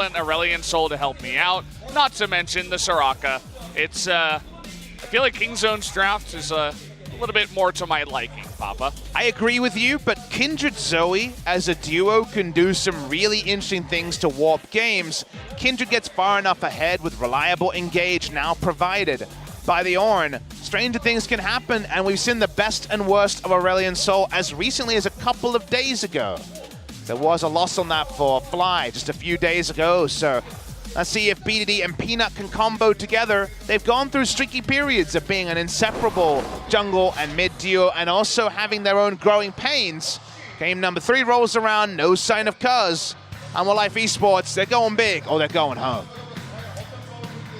an Aurelion Sol to help me out, not to mention the Soraka. It's, I feel like Kingzone's draft is a little bit more to my liking, Papa. I agree with you, but Kindred Zoe as a duo can do some really interesting things to warp games. Kindred gets far enough ahead with reliable engage now provided by the Ornn. Stranger things can happen, and we've seen the best and worst of Aurelion Sol as recently as a couple of days ago. There was a loss on that for Fly just a few days ago, so let's see if BDD and Peanut can combo together. They've gone through streaky periods of being an inseparable jungle and mid duo and also having their own growing pains. Game number 3 rolls around, no sign of Cuz. Hanwha Life Esports, they're going big or they're going home.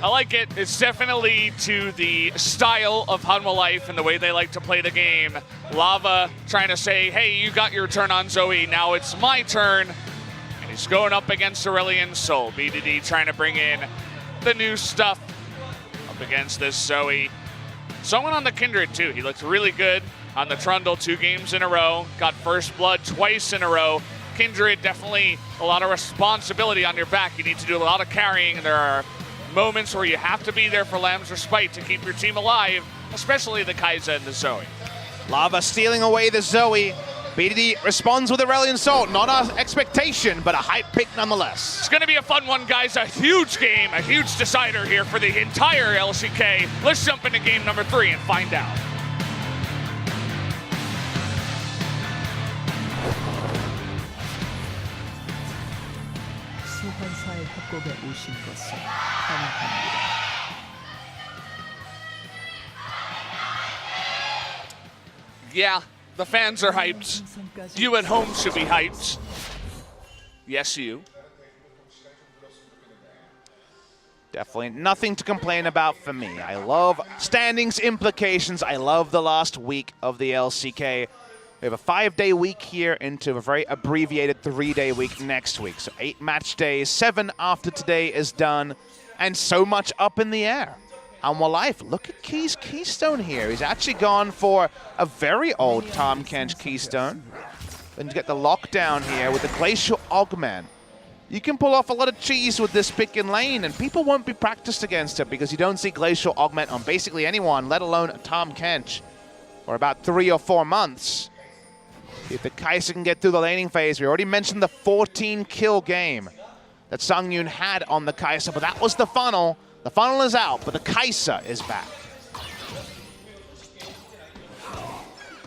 I like it. It's definitely to the style of Hanwha Life and the way they like to play the game. Lava trying to say, hey, you got your turn on Zoe, now it's my turn. And he's going up against Aurelion Sol. BDD trying to bring in the new stuff up against this Zoe. Someone on the Kindred too. He looked really good on the Trundle 2 games in a row. Got first blood twice in a row. Kindred, definitely a lot of responsibility on your back. You need to do a lot of carrying. There are moments where you have to be there for Lamb's Respite to keep your team alive, especially the Kai'Sa and the Zoe. Lava stealing away the Zoe. BDD responds with Aurelion Sol. Not an expectation, but a hype pick nonetheless. It's going to be a fun one, guys. A huge game, a huge decider here for the entire LCK. Let's jump into game number 3 and find out. 소환사의 협곡에 오신 것을 환영합니다. Yeah, the fans are hyped. You at home should be hyped. Yes, you. Definitely nothing to complain about for me. I love standings implications. I love the last week of the LCK. We have a 5-day week here into a very abbreviated 3-day week next week. So 8 match days, 7 after today is done, and so much up in the air. Hanwha Life, look at Key's Keystone here. He's actually gone for a very old Tahm Kench Keystone. Then you get the lockdown here with the Glacial Augment. You can pull off a lot of cheese with this pick in lane, and people won't be practiced against it because you don't see Glacial Augment on basically anyone, let alone Tahm Kench, for about 3 or 4 months. If the Kai'Sa can get through the laning phase, we already mentioned the 14-kill game that Sangyoon had on the Kai'Sa, but that was the funnel. The funnel is out, but the Kai'Sa is back.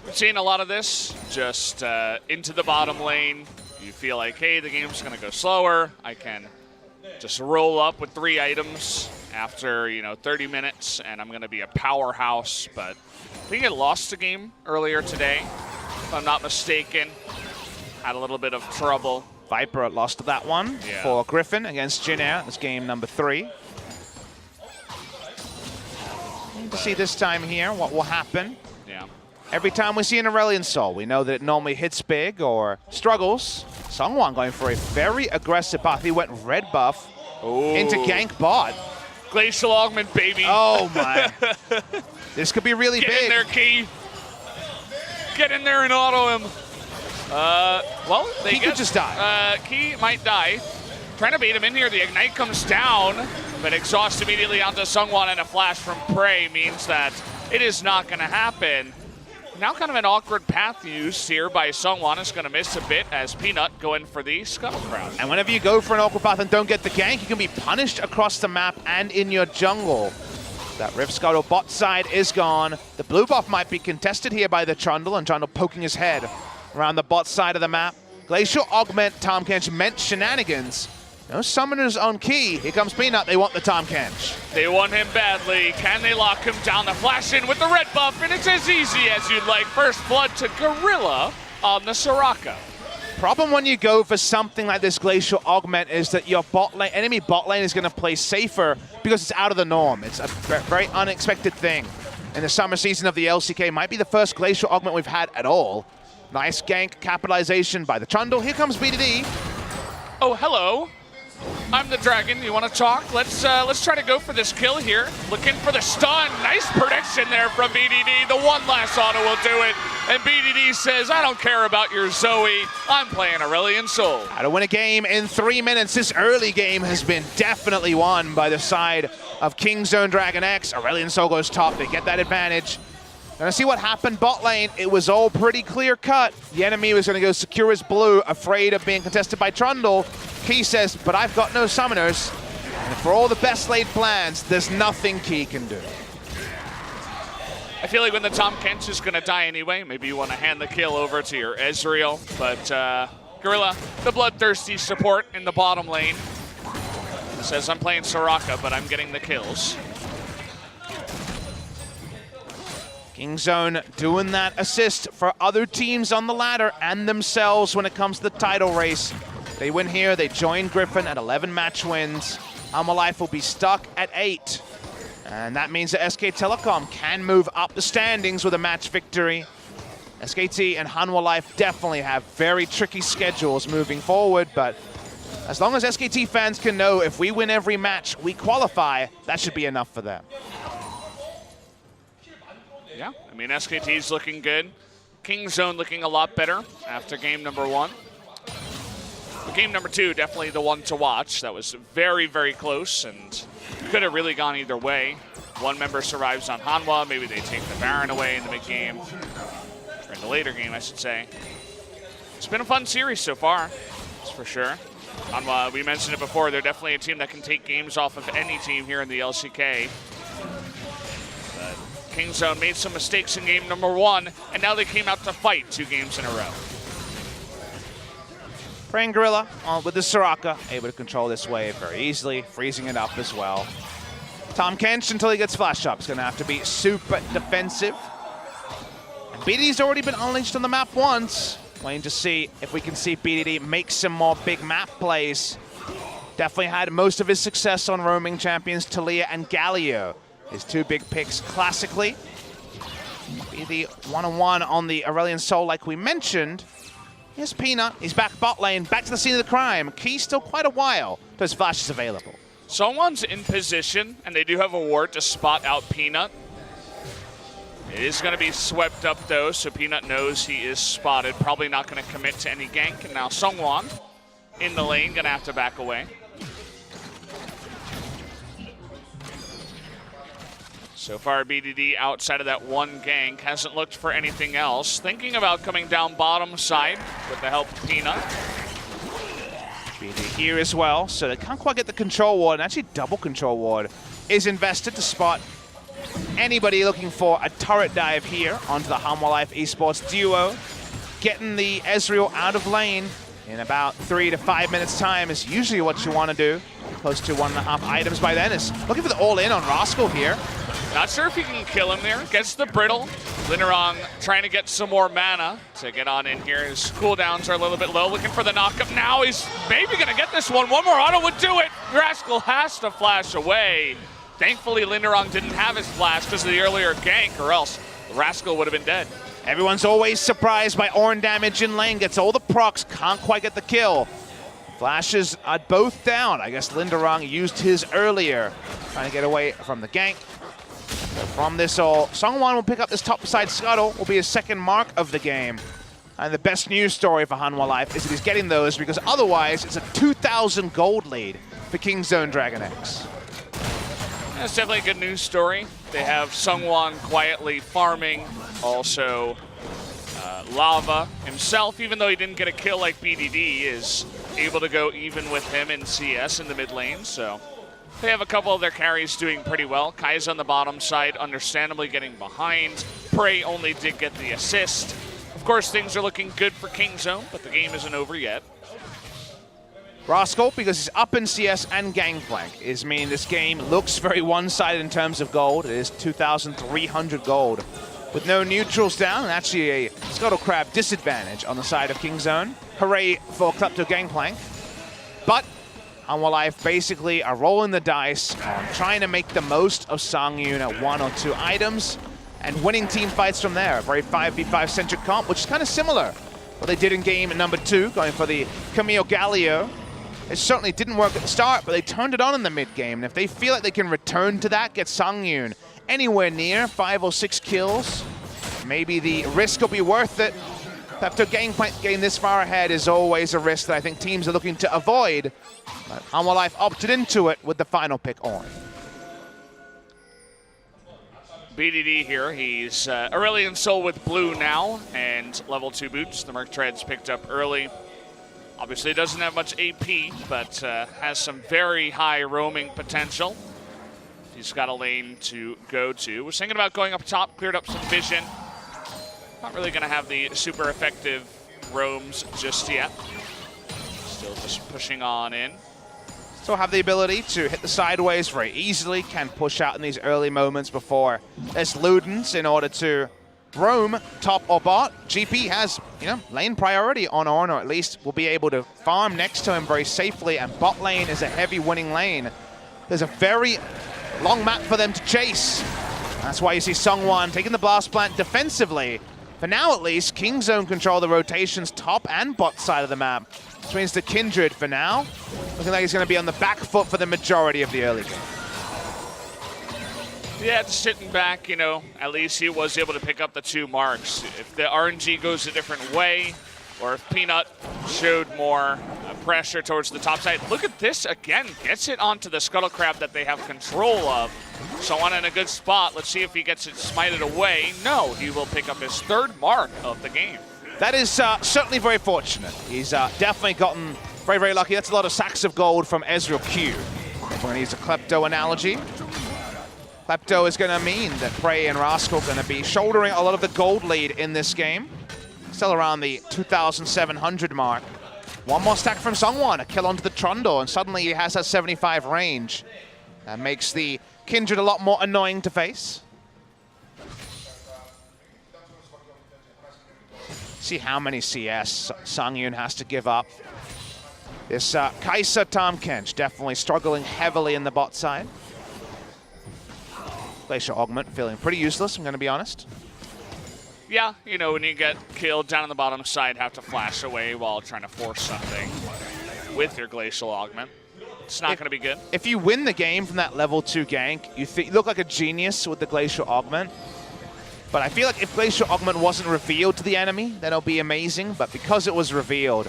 We've seen a lot of this, just into the bottom lane. You feel like, hey, the game's going to go slower. I can just roll up with 3 items after, 30 minutes, and I'm going to be a powerhouse. But I think I lost the game earlier today, if I'm not mistaken. Had a little bit of trouble. Viper lost that one for Griffin against Jin Air. That's game number 3. To see this time here what will happen. Yeah. Every time we see an Aurelion Sol, we know that it normally hits big or struggles. SeongHwan going for a very aggressive path. He went red buff into gank bot. Glacial Augment, baby. Oh my. This could be really big. Get in there, Key. Get in there and auto him. Well, Key could just die. Key might die. Trying to bait him in here. The Ignite comes down, but exhaust immediately onto SeongHwan, and a flash from Prey means that it is not going to happen. Now kind of an awkward path used here by SeongHwan. Is going to miss a bit as Peanut going for the Scuttle Crouch. And whenever you go for an awkward path and don't get the gank, you can be punished across the map and in your jungle. That Rift Scuttle bot side is gone. The blue buff might be contested here by the Trundle, and Trundle poking his head around the bot side of the map. Glacial Augment, Tahm Kench meant shenanigans. No summoners on Key. Here comes Peanut. They want the Tahm Kench. They want him badly. Can they lock him down? The flash in with the red buff, and it's as easy as you'd like. First blood to Gorilla on the Soraka. Problem when you go for something like this Glacial Augment is that your bot lane, enemy bot lane is going to play safer because it's out of the norm. It's a very unexpected thing. In the summer season of the LCK, might be the first Glacial Augment we've had at all. Nice gank capitalization by the Trundle. Here comes BDD. Oh, hello. I'm the dragon. You want to talk? Let's try to go for this kill here. Looking for the stun. Nice prediction there from BDD. The one last auto will do it. And BDD says, I don't care about your Zoe. I'm playing Aurelion Sol. How to win a game in 3 minutes. This early game has been definitely won by the side of Kingzone DragonX. Aurelion Sol goes top. They get that advantage. Gonna see what happened bot lane. It was all pretty clear cut. The enemy was gonna go secure his blue, afraid of being contested by Trundle. Key says, but I've got no summoners. And for all the best laid plans, there's nothing Key can do. I feel like when the Tahm Kench is gonna die anyway, maybe you wanna hand the kill over to your Ezreal, but Gorilla, the bloodthirsty support in the bottom lane, says I'm playing Soraka, but I'm getting the kills. Kingzone doing that assist for other teams on the ladder and themselves when it comes to the title race. They win here, they join Griffin at 11 match wins. Hanwha Life will be stuck at 8. And that means that SK Telecom can move up the standings with a match victory. SKT and Hanwha Life definitely have very tricky schedules moving forward, but as long as SKT fans can know if we win every match, we qualify, that should be enough for them. Yeah, I mean, SKT's looking good. Kingzone looking a lot better after game number 1. But game number 2, definitely the one to watch. That was very, very close and could have really gone either way. One member survives on Hanwha. Maybe they take the Baron away in the mid-game. Or in the later game, I should say. It's been a fun series so far, that's for sure. Hanwha, we mentioned it before, they're definitely a team that can take games off of any team here in the LCK. Kingzone made some mistakes in game number 1, and now they came out to fight 2 games in a row. Praying Gorilla with the Soraka, able to control this wave very easily, freezing it up as well. Tahm Kench, until he gets flashed up, is going to have to be super defensive. And BDD's already been unleashed on the map once. Waiting to see if we can see BDD make some more big map plays. Definitely had most of his success on roaming champions Taliyah and Galio. His 2 big picks classically. BDD 1-on-1 on the Aurelion Sol like we mentioned. Here's Peanut, he's back bot lane, back to the scene of the crime. Key still quite a while, those flashes available. SeongHwan's in position, and they do have a ward to spot out Peanut. It is going to be swept up though, so Peanut knows he is spotted. Probably not going to commit to any gank, and now SeongHwan in the lane, going to have to back away. So far, BDD outside of that one gank hasn't looked for anything else. Thinking about coming down bottom side with the help of Peanut. BDD here as well, so they can't quite get the control ward, and actually double control ward is invested to spot anybody looking for a turret dive here onto the Hanwha Life Esports duo. Getting the Ezreal out of lane in about 3 to 5 minutes time is usually what you want to do. Close to 1.5 items by then. Is looking for the all-in on Rascal here. Not sure if he can kill him there. Gets the brittle. Lindarang trying to get some more mana to get on in here. His cooldowns are a little bit low. Looking for the knockup now. He's maybe going to get this one. One more auto would do it. Rascal has to flash away. Thankfully, Lindarang didn't have his flash because of the earlier gank, or else Rascal would have been dead. Everyone's always surprised by Ornn damage in lane. Gets all the procs, can't quite get the kill. Flashes are both down. I guess Lindarang used his earlier, trying to get away from the gank. So from this all, SeongHwan will pick up this top side scuttle, will be his 2nd mark of the game. And the best news story for Hanwha Life is that he's getting those, because otherwise it's a 2,000 gold lead for Kingzone DragonX. That's definitely a good news story. They have SeongHwan quietly farming, also Lava himself, even though he didn't get a kill like BDD, is able to go even with him in CS in the mid lane, so they have a couple of their carries doing pretty well. Kai'Sa on the bottom side, understandably getting behind. Prey only did get the assist. Of course, things are looking good for Kingzone, but the game isn't over yet. Rascal, because he's up in CS and Gangplank, is meaning this game looks very one-sided in terms of gold. It is 2,300 gold. With no neutrals down, and actually a Scuttle Crab disadvantage on the side of Kingzone. Hooray for Klepto Gangplank. But Hanwha Life basically are rolling the dice on trying to make the most of Sangyoon at 1 or 2 items and winning team fights from there. A very 5v5 centric comp, which is kind of similar what they did in game number 2, going for the Camille Galio. It certainly didn't work at the start, but they turned it on in the mid game. And if they feel like they can return to that, get Sangyoon anywhere near 5 or 6 kills, maybe the risk will be worth it. After Gangplank getting this far ahead is always a risk that I think teams are looking to avoid. But Hanwha Life opted into it with the final pick on. BDD here, he's Aurelion Sol with blue now, and level 2 boots. The Merc Treads picked up early. Obviously doesn't have much AP, but has some very high roaming potential. He's got a lane to go to. Was thinking about going up top, cleared up some vision. Not really gonna have the super effective roams just yet. Still just pushing on in. Still have the ability to hit the sideways very easily, can push out in these early moments before there's Ludens in order to roam top or bot. GP has, lane priority on Ornn, or at least will be able to farm next to him very safely, and bot lane is a heavy winning lane. There's a very long map for them to chase. That's why you see SeongHwan taking the blast plant defensively. For now, at least, Kingzone control the rotations top and bot side of the map. Which means the Kindred, for now, looking like he's going to be on the back foot for the majority of the early game. Yeah, just sitting back, at least he was able to pick up the 2 marks. If the RNG goes a different way, or if Peanut showed more pressure towards the top side. Look at this again, gets it onto the Scuttle Crab that they have control of. SeongHwan in a good spot. Let's see if he gets it smited away. No, he will pick up his 3rd mark of the game. That is certainly very fortunate. He's definitely gotten very, very lucky. That's a lot of sacks of gold from Ezreal Q. If we're going to use a Klepto analogy, Klepto is going to mean that Prey and Rascal are going to be shouldering a lot of the gold lead in this game. Still around the 2,700 mark. One more stack from SeongHwan, a kill onto the Trundle, and suddenly he has that 75 range. That makes the Kindred a lot more annoying to face. See how many CS Sangyoon has to give up. This Kai'Sa Tahm Kench definitely struggling heavily in the bot side. Glacial Augment feeling pretty useless, I'm going to be honest. Yeah, when you get killed down on the bottom side, have to flash away while trying to force something with your Glacial Augment. It's not going to be good. If you win the game from that level 2 gank, you look like a genius with the Glacial Augment. But I feel like if Glacial Augment wasn't revealed to the enemy, then it'll be amazing. But because it was revealed,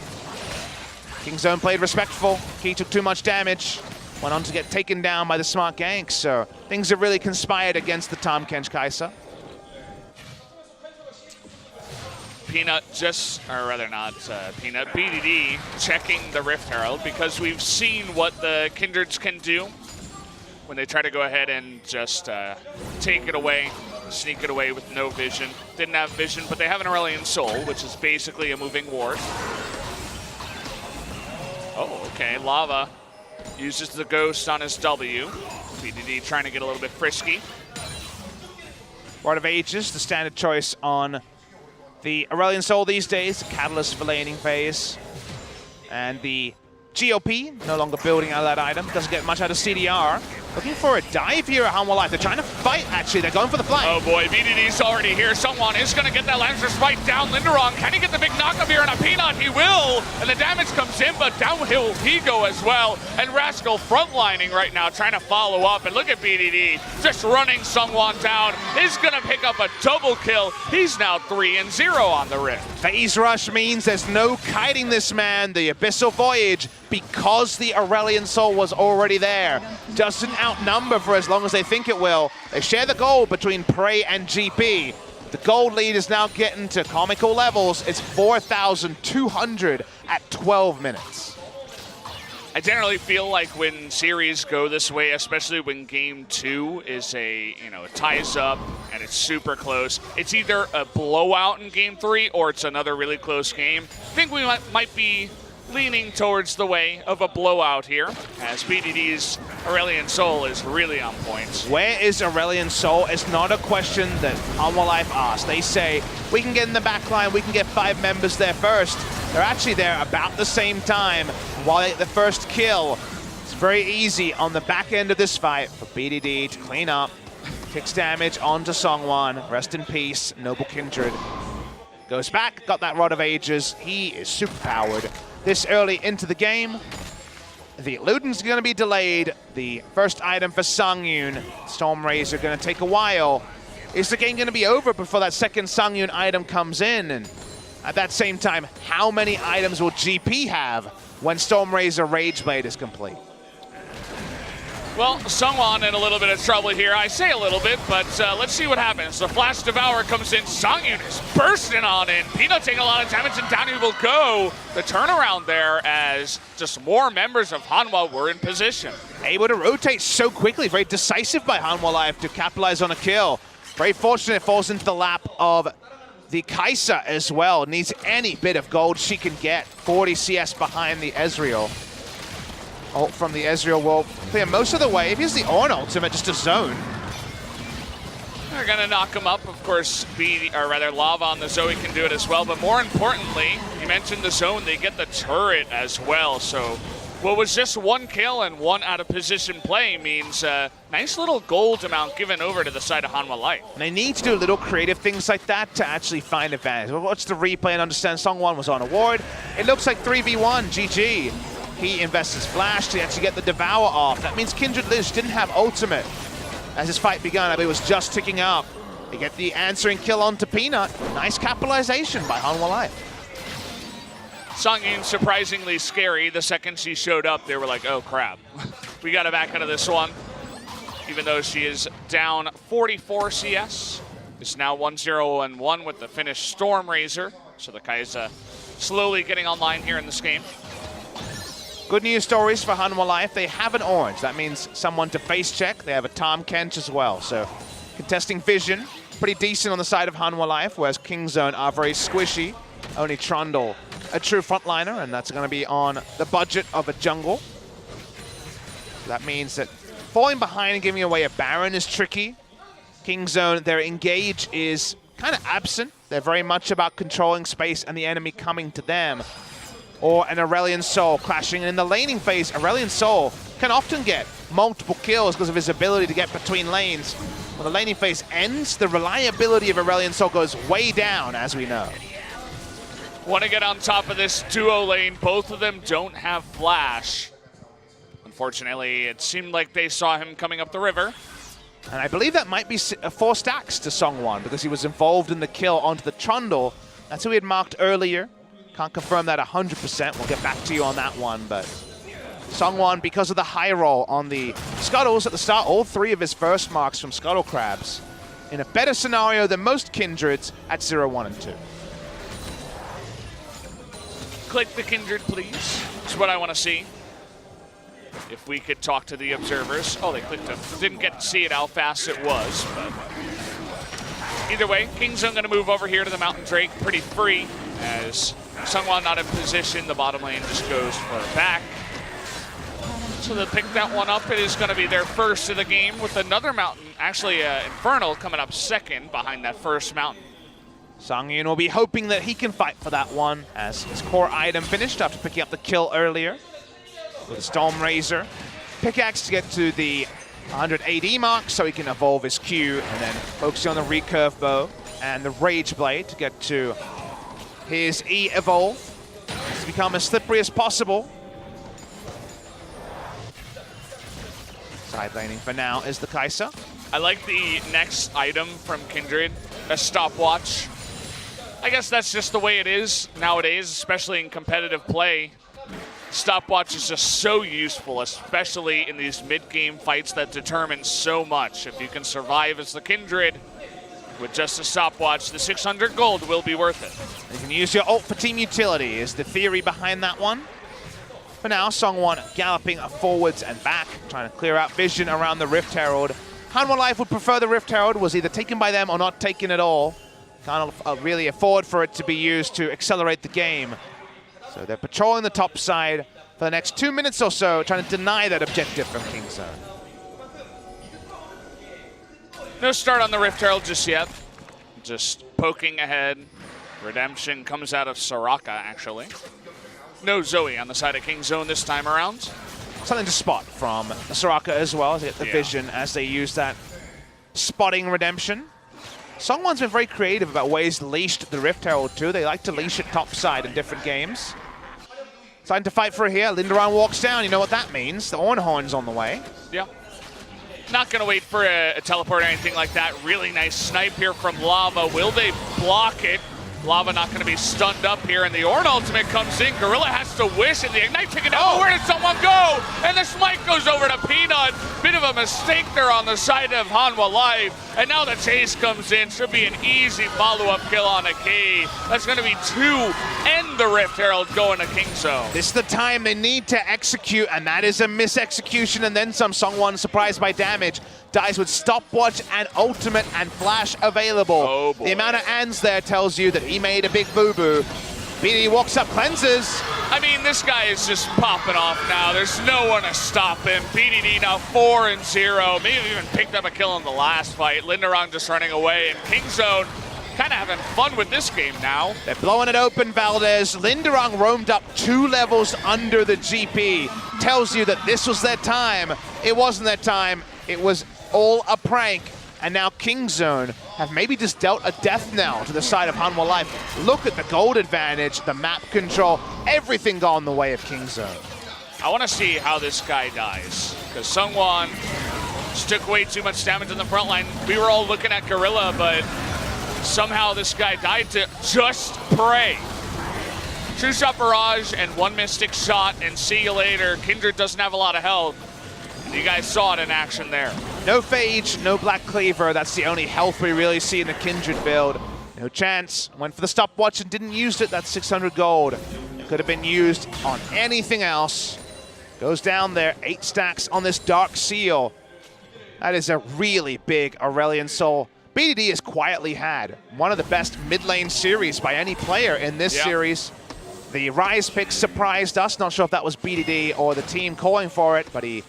Kingzone played respectful. He took too much damage. Went on to get taken down by the smart gank. So things have really conspired against the Tahm Kench Kai'Sa. Peanut Peanut, BDD checking the Rift Herald, because we've seen what the Kindreds can do when they try to go ahead and just take it away, sneak it away with no vision. Didn't have vision, but they have an Aurelion Sol, which is basically a moving ward. Oh, okay, Lava uses the Ghost on his W. BDD trying to get a little bit frisky. Word of Ages, the standard choice on the Aurelion Sol these days, Catalyst for laning phase. And the GOP, no longer building out that item, doesn't get much out of CDR. Looking for a dive here at Hanwha Life. They're trying to fight, actually. They're going for the flank. Oh boy, BDD's already here. SeongHwan is going to get that Lancer Spike down. Lindarang, can he get the big knockup here on a Peanut? He will! And the damage comes in, but downhill he go as well. And Rascal frontlining right now, trying to follow up. And look at BDD, just running SeongHwan down. He's going to pick up a double kill. He's now 3-0 on the Rift. Phase Rush means there's no kiting this man. The Abyssal Voyage, because the Aurelion Sol was already there, doesn't outnumber for as long as they think it will. They share the gold between Prey and GP. The gold lead is now getting to comical levels. It's 4,200 at 12 minutes. I generally feel like when series go this way, especially when game 2 is it ties up and it's super close, it's either a blowout in game 3 or it's another really close game. I think we might be leaning towards the way of a blowout here, as BDD's Aurelion Sol is really on point. Where is Aurelion Sol? It's not a question that Hanwha Life asks. They say, we can get in the back line, we can get 5 members there first. They're actually there about the same time while they get the first kill. It's very easy on the back end of this fight for BDD to clean up. Takes damage onto SeongHwan. Rest in peace, Noble Kindred. Goes back, got that Rod of Ages. He is super powered this early into the game. The Luden's going to be delayed. The first item for Sangyoon, Stormrazor, going to take a while. Is the game going to be over before that second Sangyoon item comes in? And at that same time, how many items will GP have when Stormrazor Rageblade is complete? Well, SeongHwan in a little bit of trouble here. I say a little bit, but let's see what happens. The Flash Devour comes in. Sangyoon is bursting on in. Peanut taking a lot of damage, and down he will go. The turnaround there as just more members of Hanwha were in position. Able to rotate so quickly. Very decisive by Hanwha Life to capitalize on a kill. Very fortunate it falls into the lap of the Kai'Sa as well. Needs any bit of gold she can get. 40 CS behind the Ezreal. Ult from the Ezreal will clear most of the way. If he's the Ornn ultimate, just a zone. They're gonna knock him up. Of course, Lava on the Zoe can do it as well. But more importantly, you mentioned the zone, they get the turret as well. So what was just one kill and one out of position play means a nice little gold amount given over to the side of Hanwha Life. And they need to do little creative things like that to actually find advantage. We'll watch the replay and understand SeongHwan was on a ward. It looks like 3v1, GG. He invests his flash to actually get the Devour off. That means Kindred Liz didn't have ultimate as his fight began. I believe it was just ticking up. They get the answering kill onto Peanut. Nice capitalization by Hanwha Life. Sangyoon surprisingly scary. The second she showed up, they were like, oh crap. We gotta back out of this one. Even though she is down 44 CS. It's now 1-0-1 with the finished Stormrazor. So the Kai'Sa slowly getting online here in this game. Good news stories for Hanwha Life. They have an orange. That means someone to face check. They have a Tahm Kench as well. So contesting vision, pretty decent on the side of Hanwha Life, whereas Kingzone are very squishy. Only Trundle, a true frontliner, and that's going to be on the budget of a jungle. That means that falling behind and giving away a Baron is tricky. Kingzone, their engage is kind of absent. They're very much about controlling space and the enemy coming to them. Or an Aurelion Sol clashing. In the laning phase, Aurelion Sol can often get multiple kills because of his ability to get between lanes. When the laning phase ends, the reliability of Aurelion Sol goes way down, as we know. Want to get on top of this duo lane. Both of them don't have flash. Unfortunately, it seemed like they saw him coming up the river. And I believe that might be 4 stacks to SeongHwan because he was involved in the kill onto the Trundle. That's who we had marked earlier. Can't confirm that 100%. We'll get back to you on that one, but SeongHwan, because of the high roll on the Scuttles at the start, all 3 of his first marks from Scuttle Crabs, in a better scenario than most Kindreds at 0, 1, and 2. Click the Kindred, please. That's what I want to see. If we could talk to the observers. Oh, they clicked him. Didn't get to see it how fast it was, but either way, Kingzone going to move over here to the Mountain Drake pretty free as SeongHwan not in position. The bottom lane just goes for a back. So they'll pick that one up. It is going to be their first of the game with another Mountain, actually Infernal coming up second behind that first Mountain. Sangyoon will be hoping that he can fight for that one as his core item finished after picking up the kill earlier. With a Stormrazor. Pickaxe to get to the 100 AD mark so he can evolve his Q, and then focusing on the recurve bow and the Rage Blade to get to his E-evolve to become as slippery as possible. Side laning for now is the Kai'Sa. I like the next item from Kindred, a stopwatch. I guess that's just the way it is nowadays, especially in competitive play. Stopwatch is just so useful, especially in these mid-game fights that determine so much. If you can survive as the Kindred with just a stopwatch, the 600 gold will be worth it. You can use your ult for team utility is the theory behind that one. For now, SeongHwan galloping forwards and back, trying to clear out vision around the Rift Herald. Hanwha Life would prefer the Rift Herald, was either taken by them or not taken at all. Can't really afford for it to be used to accelerate the game. So they're patrolling the top side for the next 2 minutes or so, trying to deny that objective from Kingzone. No start on the Rift Herald just yet. Just poking ahead. Redemption comes out of Soraka, actually. No Zoe on the side of Kingzone this time around. Something to spot from Soraka as well, to get the vision as they use that spotting Redemption. SeongHwan's been very creative about ways to leash the Rift Herald too. They like to leash it topside in different games. Starting to fight for it here. Lindarang walks down. You know what that means. The Ornn on the way. Yeah. Not going to wait for a teleport or anything like that. Really nice snipe here from Lava. Will they block it? Lava not going to be stunned up here, and the Ornn ultimate comes in. Gorilla has to wish, and the Ignite taken down. Where did someone go? And the smite goes over to Peanut. Bit of a mistake there on the side of Hanwha Life. And now the chase comes in. Should be an easy follow-up kill on a K. That's going to be 2, and the Rift Herald going to Kingzone. This is the time they need to execute, and that is a misexecution, and then some. SeongHwan surprised by damage. Dies with stopwatch and ultimate and flash available. Oh boy. The amount of ands there tells you that he made a big boo-boo. BD walks up, cleanses. I mean, this guy is just popping off now. There's no one to stop him. BDD now 4-0. Maybe even picked up a kill in the last fight. Lindarang just running away, and Kingzone kind of having fun with this game now. They're blowing it open, Valdez. Lindarang roamed up 2 levels under the GP. Tells you that this was their time. It wasn't their time. It was all a prank. And now Kingzone have maybe just dealt a death knell to the side of Hanwha Life. Look at the gold advantage, the map control, everything gone the way of Kingzone. I want to see how this guy dies, because SeongHwan just took way too much damage in the front line. We were all looking at Gorilla, but somehow this guy died to just pray. True shot barrage and 1 mystic shot, and see you later. Kindred doesn't have a lot of health. You guys saw it in action there. No Phage, no Black Cleaver. That's the only health we really see in the Kindred build. No chance. Went for the stopwatch and didn't use it. That's 600 gold. It could have been used on anything else. Goes down there. 8 stacks on this Dark Seal. That is a really big Aurelion Sol. BDD has quietly had one of the best mid lane series by any player in this series. The Rise pick surprised us. Not sure if that was BDD or the team calling for it, but he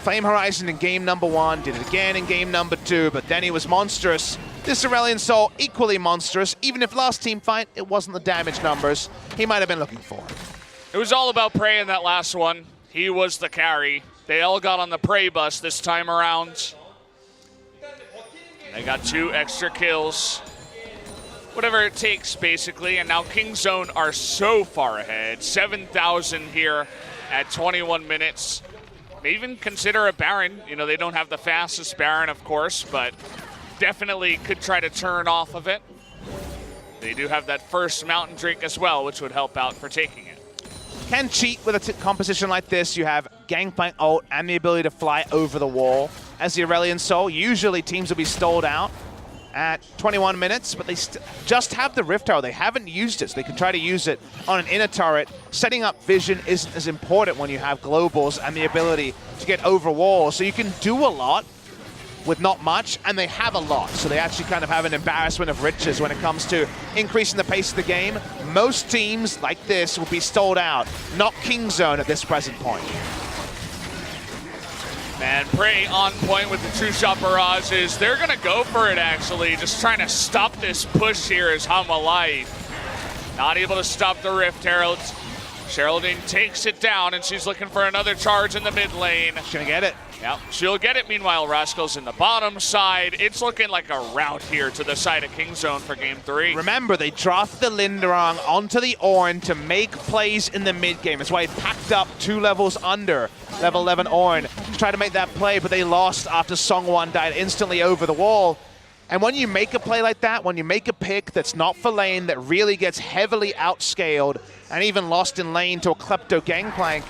Flame Horizon in game number 1, did it again in game number 2, but then he was monstrous. This Aurelion Sol equally monstrous. Even if last team fight, it wasn't the damage numbers he might have been looking for. It was all about Prey in that last one. He was the carry. They all got on the Prey bus this time around. They got 2 extra kills. Whatever it takes, basically, and now Kingzone are so far ahead. 7,000 here at 21 minutes. They even consider a Baron. You know, they don't have the fastest Baron, of course, but definitely could try to turn off of it. They do have that first Mountain Drink as well, which would help out for taking it. Can cheat with a composition like this. You have Gangplank ult and the ability to fly over the wall. As the Aurelion Sol, usually teams will be stalled out at 21 minutes, but they just have the Rift Tower. They haven't used it, so they can try to use it on an inner turret. Setting up vision isn't as important when you have globals and the ability to get over walls. So you can do a lot with not much, and they have a lot. So they actually kind of have an embarrassment of riches when it comes to increasing the pace of the game. Most teams like this will be stalled out, not Kingzone at this present point. Man, Prey on point with the true shot barrages. They're gonna go for it, actually. Just trying to stop this push here as Hanwha Life. Not able to stop the Rift Heralds. Sheraldine takes it down, and she's looking for another charge in the mid lane. She's gonna get it. Yep, she'll get it. Meanwhile, Rascal's in the bottom side. It's looking like a rout here to the side of Kingzone for game 3. Remember, they draft the Lindarang onto the Ornn to make plays in the mid game. That's why he packed up 2 levels under level 11 Ornn to try to make that play, but they lost after SeongHwan died instantly over the wall. And when you make a play like that, when you make a pick that's not for lane, that really gets heavily outscaled and even lost in lane to a Klepto Gangplank,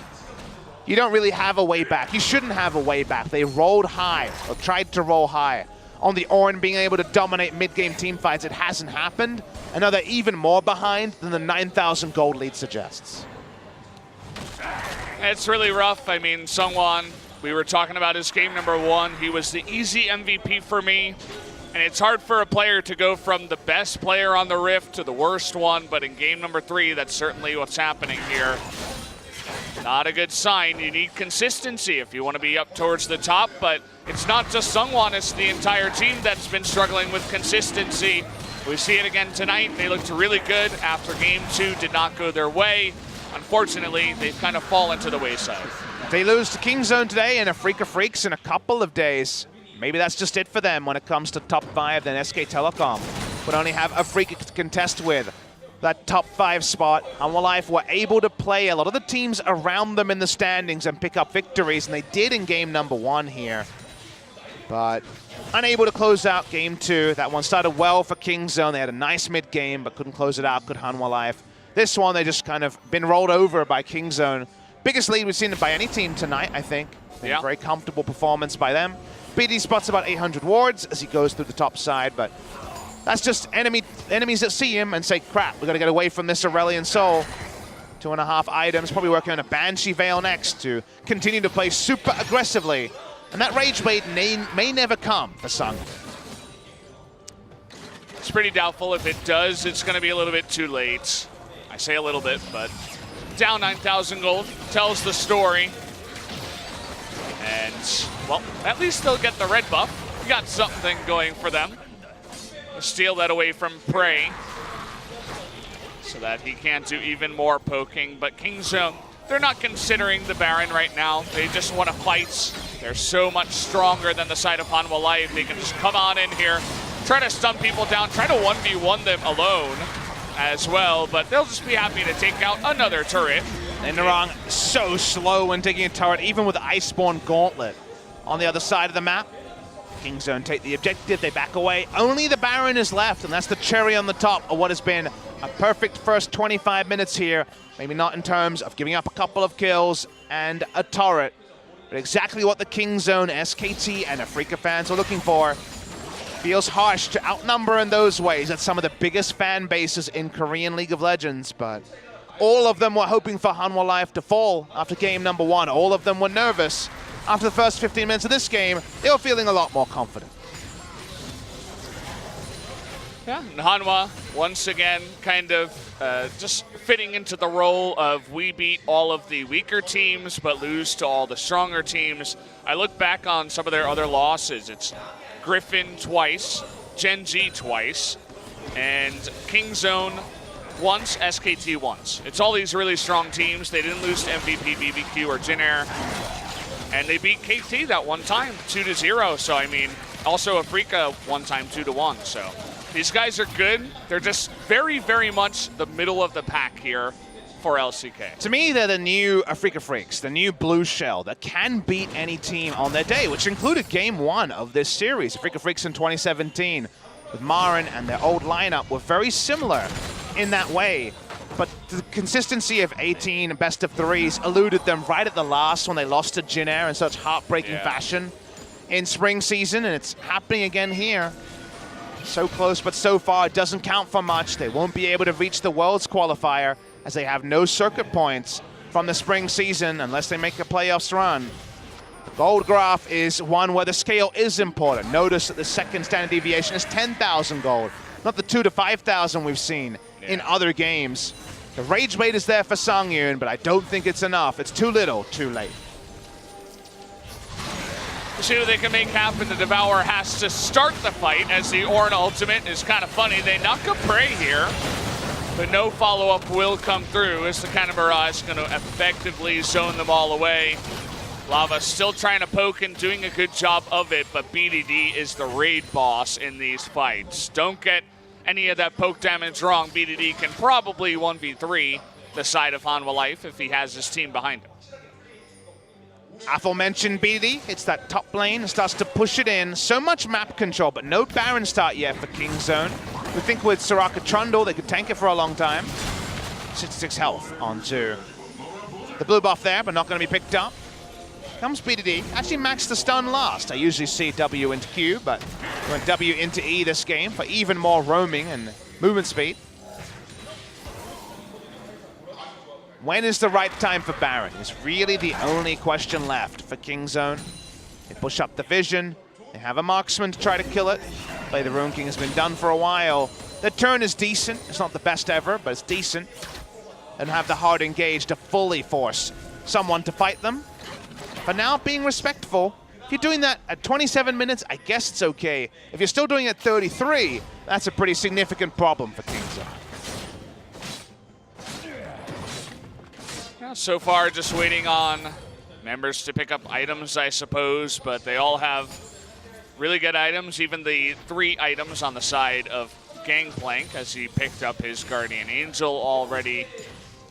you don't really have a way back. You shouldn't have a way back. They rolled high, or tried to roll high. On the Ornn being able to dominate mid-game teamfights, it hasn't happened. And now they're even more behind than the 9,000 gold lead suggests. It's really rough. I mean, SeongHwan, we were talking about his game number 1. He was the easy MVP for me. And it's hard for a player to go from the best player on the Rift to the worst one, but in game number 3, that's certainly what's happening here. Not a good sign. You need consistency if you want to be up towards the top, but it's not just SeongHwan, it's the entire team that's been struggling with consistency. We see it again tonight. They looked really good after game 2 did not go their way. Unfortunately, they've kind of fallen to the wayside. They lose to Kingzone today and a Freak of Freaks in a couple of days. Maybe that's just it for them when it comes to top 5, then SK Telecom would only have a Freak to contest with. that top 5 spot. Hanwha Life were able to play a lot of the teams around them in the standings and pick up victories, and they did in game number 1 here. But unable to close out game 2. That one started well for Kingzone. They had a nice mid game, but couldn't close it out. Good Hanwha Life. This one, they just kind of been rolled over by Kingzone. Biggest lead we've seen by any team tonight, I think. Yeah. Very comfortable performance by them. BD spots about 800 wards as he goes through the top side, but that's just enemies that see him and say, crap, we got to get away from this Aurelion Sol. 2.5 items, probably working on a Banshee Veil next to continue to play super aggressively. And that Rage Bait may never come for Sung. It's pretty doubtful. If it does, it's going to be a little bit too late. I say a little bit, but down 9,000 gold tells the story. And, well, at least they'll get the red buff. We got something going for them. Steal that away from Prey so that he can't do even more poking. But Kingzone, they're not considering the Baron right now. They just want to fight. They're so much stronger than the side of Hanwha Life. They can just come on in here, try to stun people down, try to 1v1 them alone as well. But they'll just be happy to take out another turret. Lindarang so slow when taking a turret, even with Iceborne Gauntlet on the other side of the map. Kingzone take the objective, they back away. Only the Baron is left, and that's the cherry on the top of what has been a perfect first 25 minutes here. Maybe not in terms of giving up a couple of kills and a turret, but exactly what the Kingzone, SKT, and Afrika fans are looking for. Feels harsh to outnumber in those ways at some of the biggest fan bases in Korean League of Legends, but all of them were hoping for Hanwha Life to fall after game number 1. All of them were nervous. After the first 15 minutes of this game, they were feeling a lot more confident. Yeah, and Hanwha, once again, kind of just fitting into the role of we beat all of the weaker teams, but lose to all the stronger teams. I look back on some of their other losses. It's Griffin twice, Gen G twice, and Kingzone once, SKT once. It's all these really strong teams. They didn't lose to MVP, BBQ, or Jinair. And they beat KT that one time, 2-0. So, I mean, also Afrika one time, 2-1. So, these guys are good. They're just very, very much the middle of the pack here for LCK. To me, they're the new Afrika Freaks, the new blue shell that can beat any team on their day, which included game 1 of this series. Afrika Freaks in 2017 with Marin and their old lineup were very similar in that way. But the consistency of 18 best of 3s eluded them right at the last when they lost to Jinair in such heartbreaking fashion in spring season, and it's happening again here. So close, but so far it doesn't count for much. They won't be able to reach the Worlds qualifier as they have no circuit points from the spring season unless they make a playoffs run. The gold graph is one where the scale is important. Notice that the second standard deviation is 10,000 gold, not the 2,000 to 5,000 we've seen in other games. The Rage Bait is there for Sangyoon, but I don't think it's enough. It's too little, too late. To see what they can make happen, the Devourer has to start the fight as the Ornn ultimate is kind of funny. They knock a Prey here, but no follow-up will come through as the kind of Mirage is going to effectively zone them all away. Lava still trying to poke and doing a good job of it, but BDD is the raid boss in these fights. Don't get any of that poke damage wrong. BDD can probably 1v3 the side of Hanwha Life if he has his team behind him. Aforementioned BDD, it's that top lane, starts to push it in. So much map control, but no Baron start yet for Kingzone. We think with Soraka Trundle, they could tank it for a long time. 66 health onto the blue buff there, but not going to be picked up. Comes BDD, actually maxed the stun last. I usually see W into Q, but we went W into E this game for even more roaming and movement speed. When is the right time for Baron? Is really the only question left for Kingzone. They push up the vision. They have a marksman to try to kill it. Play the Rune King has been done for a while. The turn is decent. It's not the best ever, but it's decent. And have the hard engage to fully force someone to fight them. But now being respectful, if you're doing that at 27 minutes, I guess it's okay. If you're still doing it at 33, that's a pretty significant problem for Kingzone. Yeah, so far just waiting on members to pick up items, I suppose, but they all have really good items, even the 3 items on the side of Gangplank as he picked up his Guardian Angel already.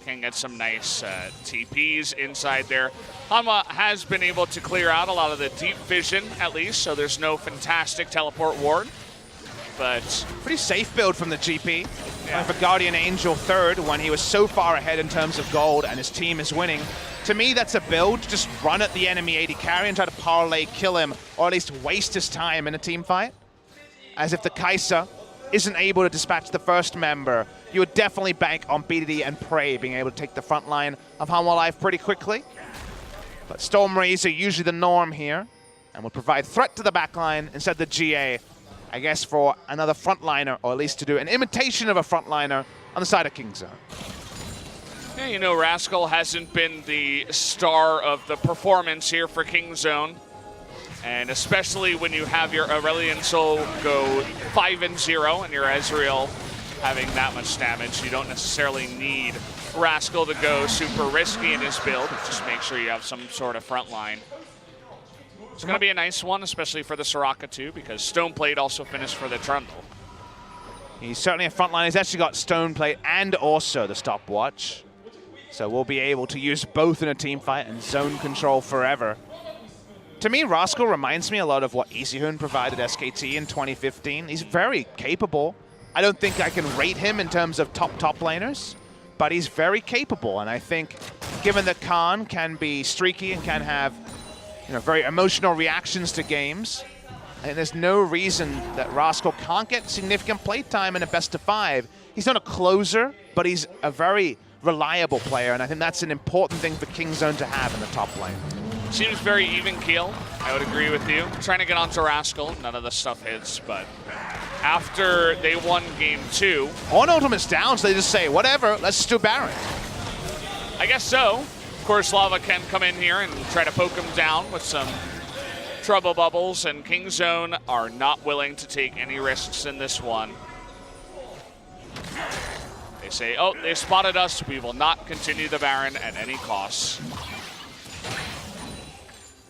Can get some nice TPs inside there. Hanwha has been able to clear out a lot of the deep vision, at least, so there's no fantastic teleport ward. But pretty safe build from the GP. Yeah. For Guardian Angel third when he was so far ahead in terms of gold and his team is winning. To me, that's a build. Just run at the enemy AD carry and try to parlay kill him, or at least waste his time in a team fight. As if the Kai'Sa isn't able to dispatch the first member, you would definitely bank on BDD and Prey being able to take the front line of Hanwha Life pretty quickly. But Storm Rays are usually the norm here and would provide threat to the backline instead of the GA, I guess, for another frontliner, or at least to do an imitation of a frontliner on the side of Kingzone. yeah, you know, Rascal hasn't been the star of the performance here for Kingzone. And especially when you have your Aurelion Sol go 5-0 and your Ezreal having that much damage, you don't necessarily need Rascal to go super risky in his build. Just make sure you have some sort of front line. It's going to be a nice one, especially for the Soraka too, because Stoneplate also finished for the Trundle. He's certainly a frontline. He's actually got Stoneplate and also the stopwatch. So we'll be able to use both in a team fight and zone control forever. To me, Rascal reminds me a lot of what SeongHwan provided SKT in 2015. He's very capable. I don't think I can rate him in terms of top laners, but he's very capable. And I think given that Khan can be streaky and can have, you know, very emotional reactions to games, and there's no reason that Rascal can't get significant playtime in a best of 5. He's not a closer, but he's a very reliable player, and I think that's an important thing for Kingzone to have in the top lane. Seems very even keel, I would agree with you. Trying to get onto Rascal, none of the stuff hits, but after they won game 2... On ultimate's down, so they just say, whatever, let's just do Baron. I guess so. Of course, Lava can come in here and try to poke him down with some trouble bubbles, and Kingzone are not willing to take any risks in this one. They say, oh, they spotted us, we will not continue the Baron at any cost.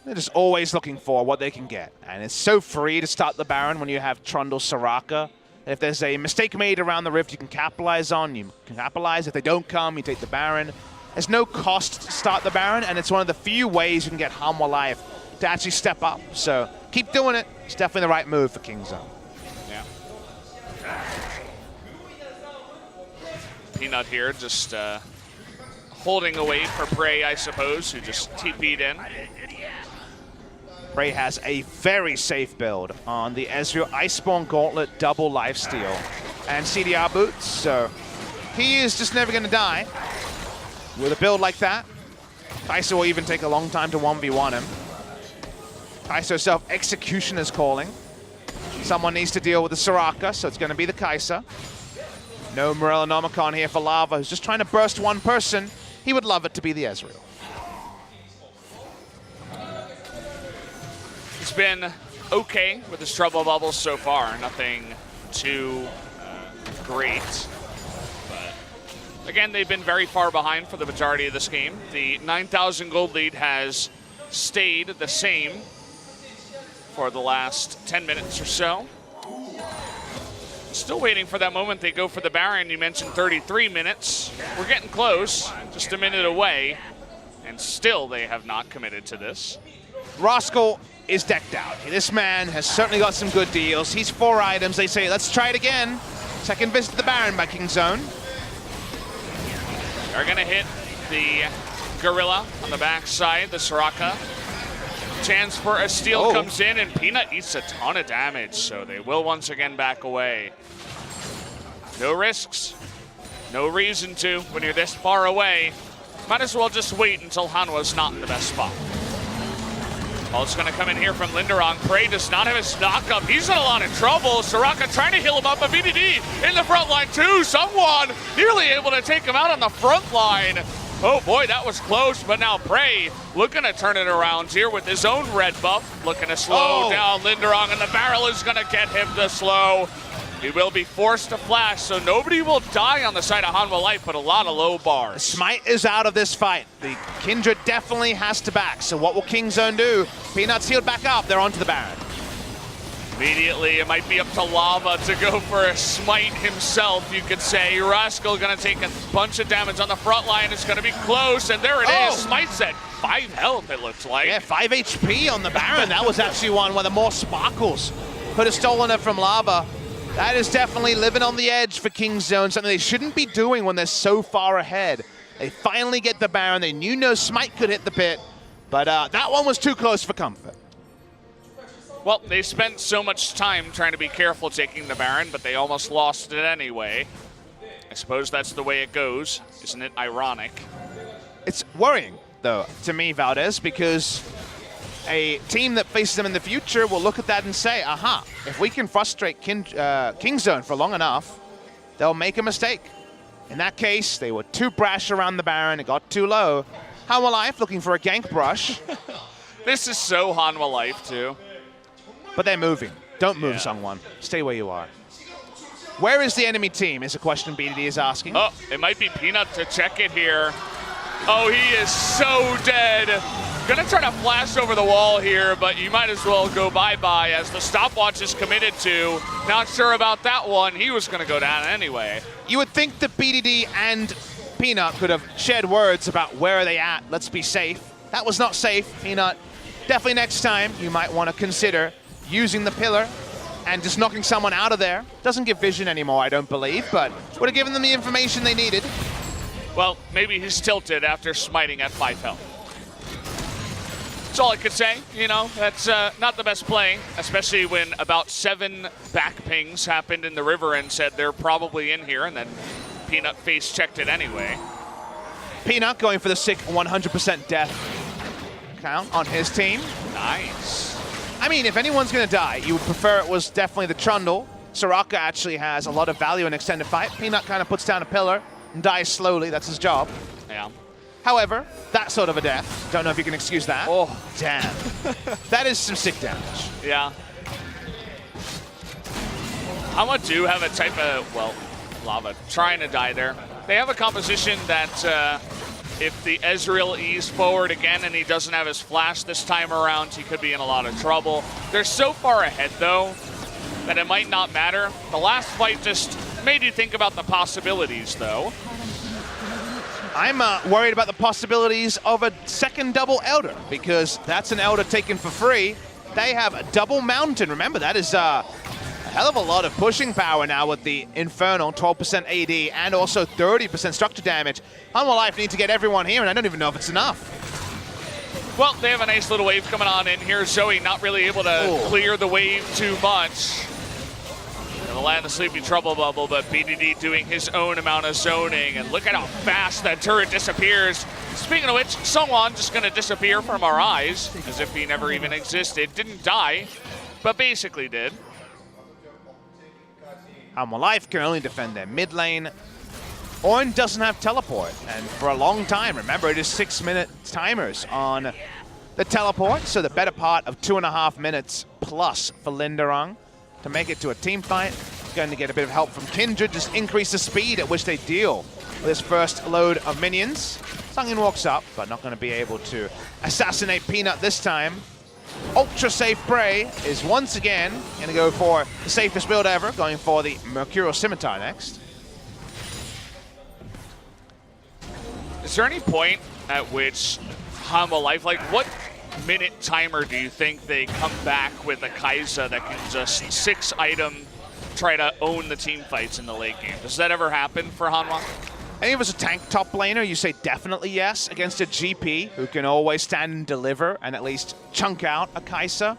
They're just always looking for what they can get. And it's so free to start the Baron when you have Trundle, Soraka. If there's a mistake made around the Rift you can capitalize on, you can capitalize. If they don't come, you take the Baron. There's no cost to start the Baron, and it's one of the few ways you can get Hanwha Life to actually step up. So keep doing it. It's definitely the right move for Kingzone. Yeah. Peanut here just holding away for Prey, I suppose, who just TP'd in. Prey has a very safe build on the Ezreal Iceborne Gauntlet double lifesteal and CDR boots, so he is just never going to die with a build like that. Kai'Sa will even take a long time to 1v1 him. Kai'Sa herself, execution is calling. Someone needs to deal with the Soraka, so it's going to be the Kai'Sa. No Morellonomicon here for Lava, who's just trying to burst one person. He would love it to be the Ezreal. He's been okay with his trouble bubbles so far. Nothing too great. But again, they've been very far behind for the majority of this game. The 9,000 gold lead has stayed the same for the last 10 minutes or so. Still waiting for that moment they go for the Baron. You mentioned 33 minutes. We're getting close, just a minute away, and still they have not committed to this. Rascal is decked out. This man has certainly got some good deals. He's 4 items. They say, let's try it again. Second visit to the Baron by Kingzone. They're going to hit the Gorilla on the backside, the Soraka. Chance for a steal comes in, and Peanut eats a ton of damage, so they will once again back away. No risks, no reason to when you're this far away. Might as well just wait until Hanwha's not in the best spot. It's going to come in here from Lindarang. Prey does not have his knock-up. He's in a lot of trouble. Soraka trying to heal him up, but VDD in the front line too. SeongHwan nearly able to take him out on the front line. Oh boy, that was close, but now Prey looking to turn it around here with his own red buff. Looking to slow down Lindarang, and the barrel is going to get him to slow. He will be forced to flash, so nobody will die on the side of Hanwha Life, but a lot of low bars. Smite is out of this fight. The Kindred definitely has to back, so what will Kingzone do? Peanut's healed back up. They're onto the Baron. Immediately, it might be up to Lava to go for a smite himself, you could say. Rascal gonna take a bunch of damage on the front line. It's gonna be close, and there it is. Smite's at 5 health, it looks like. Yeah, 5 HP on the Baron. That was actually one where the more sparkles could have stolen it from Lava. That is definitely living on the edge for Kingzone, something they shouldn't be doing when they're so far ahead. They finally get the Baron. They knew no smite could hit the pit, but that one was too close for comfort. Well, they spent so much time trying to be careful taking the Baron, but they almost lost it anyway. I suppose that's the way it goes. Isn't it ironic? It's worrying, though, to me, VODS, because a team that faces them in the future will look at that and say, aha, if we can frustrate Kingzone for long enough, they'll make a mistake. In that case, they were too brash around the Baron, it got too low. Hanwha Life looking for a gank brush. This is so Hanwha Life, too. But they're moving. Don't move, SeongHwan. Stay where you are. Where is the enemy team is a question BDD is asking. Oh, it might be Peanut to check it here. Oh, he is so dead. Gonna try to flash over the wall here, but you might as well go bye-bye as the stopwatch is committed to. Not sure about that one. He was gonna go down anyway. You would think that BDD and Peanut could have shared words about where are they at. Let's be safe. That was not safe, Peanut. Definitely next time you might want to consider using the pillar and just knocking someone out of there. Doesn't give vision anymore, I don't believe, but would have given them the information they needed. Well, maybe he's tilted after smiting at 5 health. That's all I could say. You know, that's not the best play, especially when about 7 back pings happened in the river and said they're probably in here, and then Peanut face checked it anyway. Peanut going for the sick 100% death count on his team. Nice. I mean, if anyone's going to die, you would prefer it was definitely the Trundle. Soraka actually has a lot of value in extended fight. Peanut kind of puts down a pillar and dies slowly. That's his job. Yeah. However, that sort of a death, don't know if you can excuse that. Oh, damn. That is some sick damage. Yeah. Hanwha do have a type of, well, Lava trying to die there. They have a composition that if the Ezreal ease forward again and he doesn't have his flash this time around, he could be in a lot of trouble. They're so far ahead, though, that it might not matter. The last fight just made you think about the possibilities, though. I'm worried about the possibilities of a second double Elder, because that's an Elder taken for free. They have a double Mountain. Remember, that is a hell of a lot of pushing power now with the Infernal, 12% AD, and also 30% structure damage. Hanwha Life need to get everyone here, and I don't even know if it's enough. Well, they have a nice little wave coming on in here. Zoe not really able to clear the wave too much. Gonna land the Sleepy Trouble Bubble, but BDD doing his own amount of zoning, and look at how fast that turret disappears. Speaking of which, SeongHwan just gonna disappear from our eyes, as if he never even existed. Didn't die, but basically did. Hanwha Life can only defend their mid lane. Ornn doesn't have teleport, and for a long time, remember, it is 6-minute timers on the teleport, so the better part of 2.5 minutes plus for Lindarang to make it to a team fight. Going to get a bit of help from Kindred, just increase the speed at which they deal with this first load of minions. Sangyoon walks up, but not going to be able to assassinate Peanut this time. Ultra safe Prey is once again going to go for the safest build ever, going for the Mercurial Scimitar next. Is there any point at which Hanwha Life, like what minute timer do you think they come back with a Kai'Sa that can just 6-item try to own the team fights in the late game? Does that ever happen for Hanwha? I think if it's a tank top laner, you say definitely yes against a GP who can always stand and deliver and at least chunk out a Kai'Sa.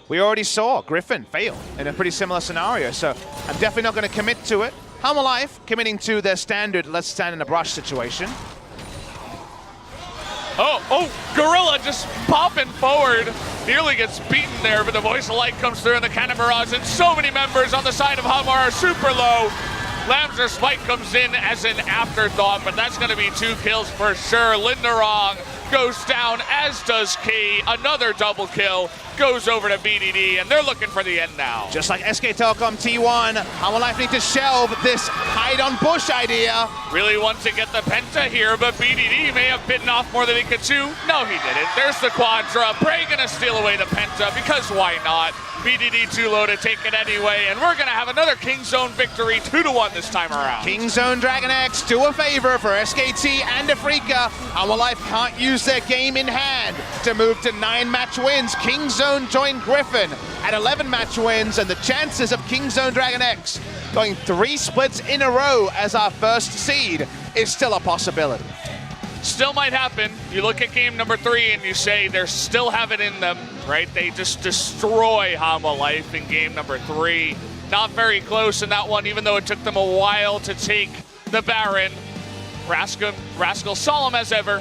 We already saw Griffin fail in a pretty similar scenario, so I'm definitely not going to commit to it. Hanwha Life committing to their standard let's stand in a brush situation. Oh, Gorilla just popping forward. Nearly gets beaten there, but the Voice of Light comes through in the Cannon Barrage, and so many members on the side of Hanwha are super low. Lamser Spike comes in as an afterthought, but that's going to be 2 kills for sure. Lindarang goes down, as does Key. Another double kill. goes over to BDD, and they're looking for the end now. Just like SK Telecom T1, Hanwha Life need to shelve this hide on bush idea. Really want to get the Penta here, but BDD may have bitten off more than he could chew. No, he didn't. There's the Quadra. Bray gonna steal away the Penta, because why not? BDD too low to take it anyway, and we're gonna have another Kingzone victory, 2-1 this time around. Kingzone DragonX do a favor for SKT and Afrika. Hanwha Life can't use their game in hand to move to 9 match wins. Kingzone join Griffin at 11 match wins, and the chances of Kingzone DragonX going 3 splits in a row as our first seed is still a possibility. Still might happen. You look at game number 3 and you say they still have it in them, right? They just destroy Hanwha Life in game number 3. Not very close in that one, even though it took them a while to take the Baron. Rascal solemn as ever.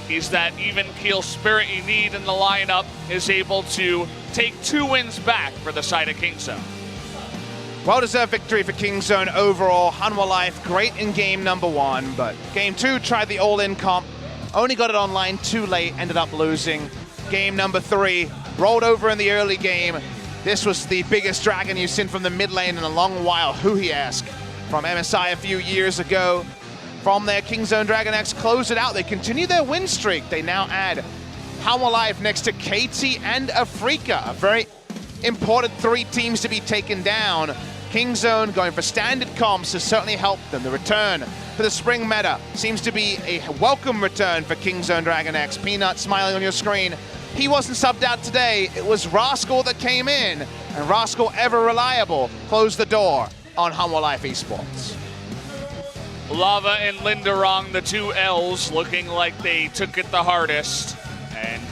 He's that even keel spirit you need in the lineup, is able to take 2 wins back for the side of Kingzone. Well-deserved victory for Kingzone overall. Hanwha Life, great in game number 1, but game 2 tried the all-in comp, only got it online too late, ended up losing. Game number 3, rolled over in the early game. This was the biggest dragon you've seen from the mid lane in a long while, Huhiesk, from MSI a few years ago. From there, Kingzone DragonX closed it out. They continue their win streak. They now add Hanwha Life next to KT and Afrika, a very important 3 teams to be taken down. Kingzone going for standard comps has certainly helped them. The return for the spring meta seems to be a welcome return for Kingzone DragonX. Peanut smiling on your screen. He wasn't subbed out today. It was Rascal that came in, and Rascal, ever reliable, closed the door on Hanwha Life Esports. Lava and Lindarang, the 2 L's, looking like they took it the hardest. And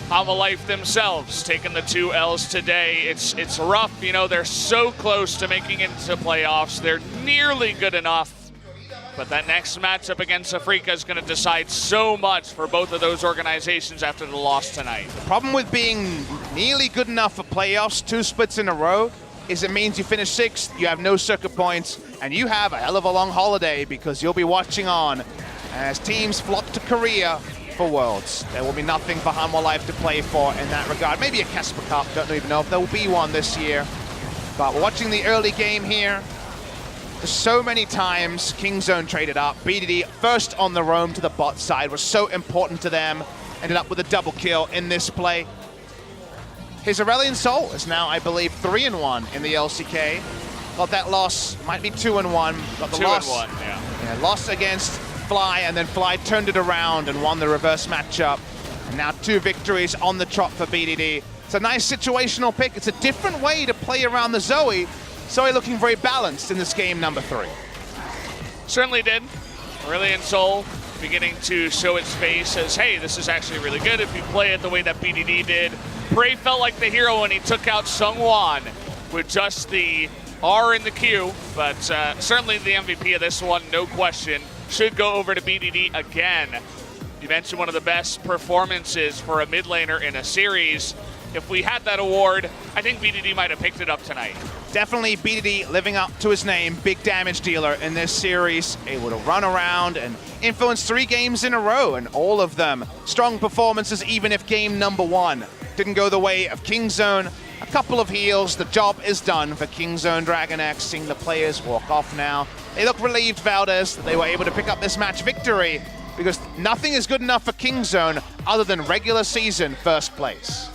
Hanwha Life themselves taking the 2 L's today. It's rough, you know, they're so close to making it into playoffs. They're nearly good enough. But that next matchup against Afrika is going to decide so much for both of those organizations after the loss tonight. The problem with being nearly good enough for playoffs, 2 splits in a row, is it means you finish 6th, you have no circuit points, and you have a hell of a long holiday because you'll be watching on as teams flock to Korea for Worlds. There will be nothing for Hanwha Life to play for in that regard. Maybe a Casper Cup, don't even know if there will be one this year. But we're watching the early game here. So many times Kingzone traded up. BDD first on the roam to the bot side was so important to them. Ended up with a double kill in this play. His Aurelion Sol is now, I believe, 3-1 in the LCK. Got that loss, might be 2-1. Got the 2-1, loss. yeah. Lost against Fly, and then Fly turned it around and won the reverse matchup. And now 2 victories on the trot for BDD. It's a nice situational pick. It's a different way to play around the Zoe. Zoe looking very balanced in this game number 3. Certainly did. Aurelion Sol beginning to show its face as, hey, this is actually really good if you play it the way that BDD did. Bray felt like the hero when he took out SeongHwan with just the R in the queue, but certainly the MVP of this one, no question, should go over to BDD again. You mentioned one of the best performances for a mid laner in a series. If we had that award, I think BDD might have picked it up tonight. Definitely BDD living up to his name, big damage dealer in this series, able to run around and influence 3 games in a row, and all of them strong performances, even if game number 1 didn't go the way of Kingzone. A couple of heals, the job is done for Kingzone DragonX, seeing the players walk off now. They look relieved, VODS, that they were able to pick up this match victory, because nothing is good enough for Kingzone other than regular season first place.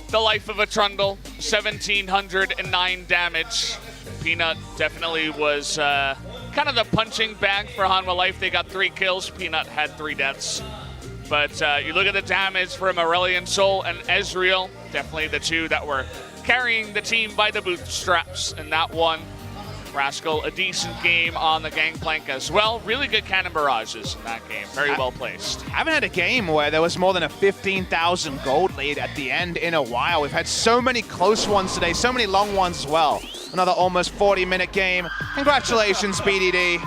The life of a Trundle, 1,709 damage. Peanut definitely was kind of the punching bag for Hanwha Life. They got 3 kills. Peanut had 3 deaths. But you look at the damage from Aurelion Sol and Ezreal, definitely the 2 that were carrying the team by the bootstraps in that one. Rascal, a decent game on the Gangplank as well. Really good cannon barrages in that game. Very well placed. Haven't had a game where there was more than a 15,000 gold lead at the end in a while. We've had so many close ones today, so many long ones as well. Another almost 40-minute game. Congratulations, BDD.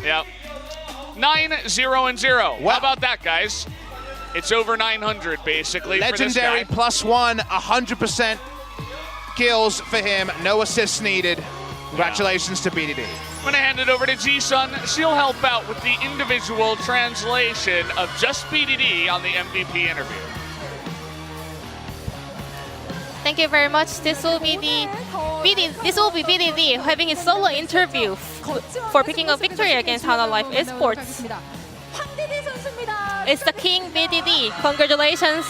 Yep. 9-0-0. How about that, guys? It's over 900, basically, Legendary for this guy. +1, 100% kills for him. No assists needed. Congratulations to BDD. I'm going to hand it over to G-Sun. She'll help out with the individual translation of just BDD on the MVP interview. Thank you very much. This will be VDD having his solo interview for picking up victory against Hanwha Life Esports. It's the King VDD. Congratulations.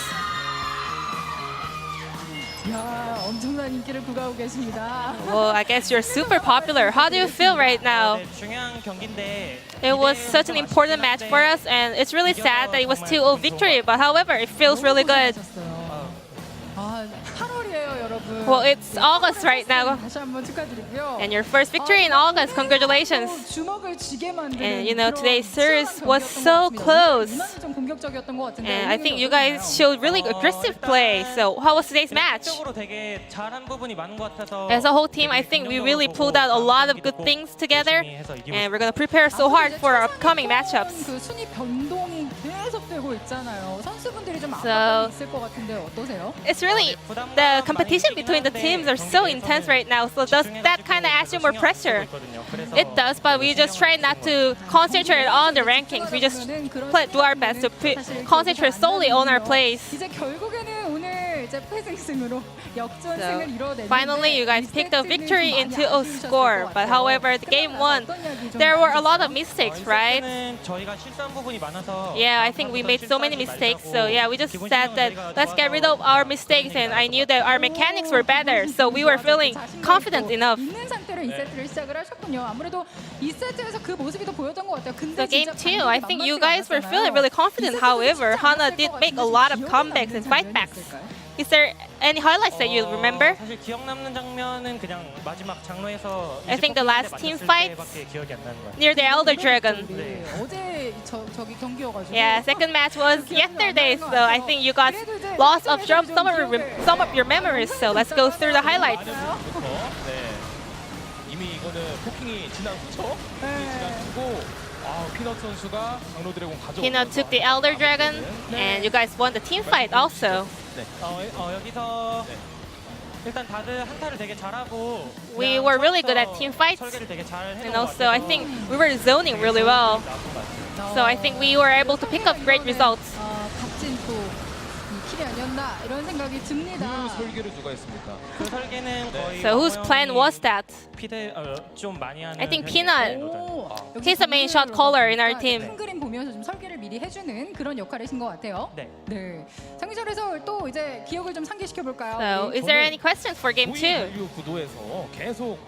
야, 엄청난 인기를 구가하고 계십니다. Well, I guess you're super popular. How do you feel right now? It was such an important match for us, and it's really sad that it was 2-0 victory. But however, it feels really good. 아, 8월이에요, 여러분. Well, it's August right now, 다시 한번 축하드리고요. and your first victory in August. Congratulations. 주먹을 쥐게 만드는 And you know, 그런 today's series 치열한 was 경기였던 so 것 같습니다. close. 유난히 좀 공격적이었던 것 같은데. And I think you guys showed really aggressive play. So how was today's match? As a whole team, I think we really pulled out a lot of good things together, and we're gonna prepare so hard for our upcoming matchups. 그 순위 변동이 계속되고 있잖아요. 선수분들이 좀 So- 압박감이 있을 것 같은데 어떠세요? It's really the competition between the teams are so intense right now. So does that kind of add you more pressure? It does, but we just try not to concentrate on the rankings. We just do our best to concentrate solely on our plays. 이제 결국에는 오늘 이제 패승승으로 역전승을 이뤄내는데 Finally, you guys picked up victory in 2-0 score. But however, the game 1, there were a lot of mistakes, right? Yeah, I think we made so many mistakes. So yeah, we just said that let's get rid of our mistakes, and I knew that our mechanics were better. So we were feeling confident enough. 있는 상태로 2세트를 시작을 하셨군요. 아무래도 2세트에서 그 모습이 더 보였던 것 같아요. 근데 So game 진짜 2, I think you guys were feeling really confident. However, Hanwha did make a lot of comebacks and fightbacks. Is there any highlights that you remember? 사실 기억 남는 장면은 그냥 마지막 장로에서 I think the last team fight 밖에 기억이 안 나는 것 같아요. near the Elder Dragon. 네, 어제 저기 경기여가지고 Yeah, second match was yesterday, so I think you got lost of some of your memories. So let's go through the highlights. 네. 이미 이거는 포킹이 지난 후죠. 지난 후고 피넛 선수가 장로 드래곤 가져오고 Pino took the Elder Dragon, and you guys won the team fight also. 여기서 일단 다들 한타를 되게 잘하고 We were really good at team fights, 설계를 되게 잘 해놓은 and 것 also I 같아서 think we were zoning really well. So I think we were able to pick up great results. 값진 또 킬이 아니었나 이런 생각이 듭니다. 그 설계를 누가 했습니까? 그 설계는 거의 So whose plan was that? 좀 많이 하는 I think 편이에요. Peanut. He's the main shot caller in our team. 큰 그림 보면서 좀 설계를 미리 해주는 그런 역할이신 것 같아요. 네. 네. 상기절에서 또 이제 기억을 좀 상기시켜 볼까요? So is there any questions for game 2? 고위 구도에서 계속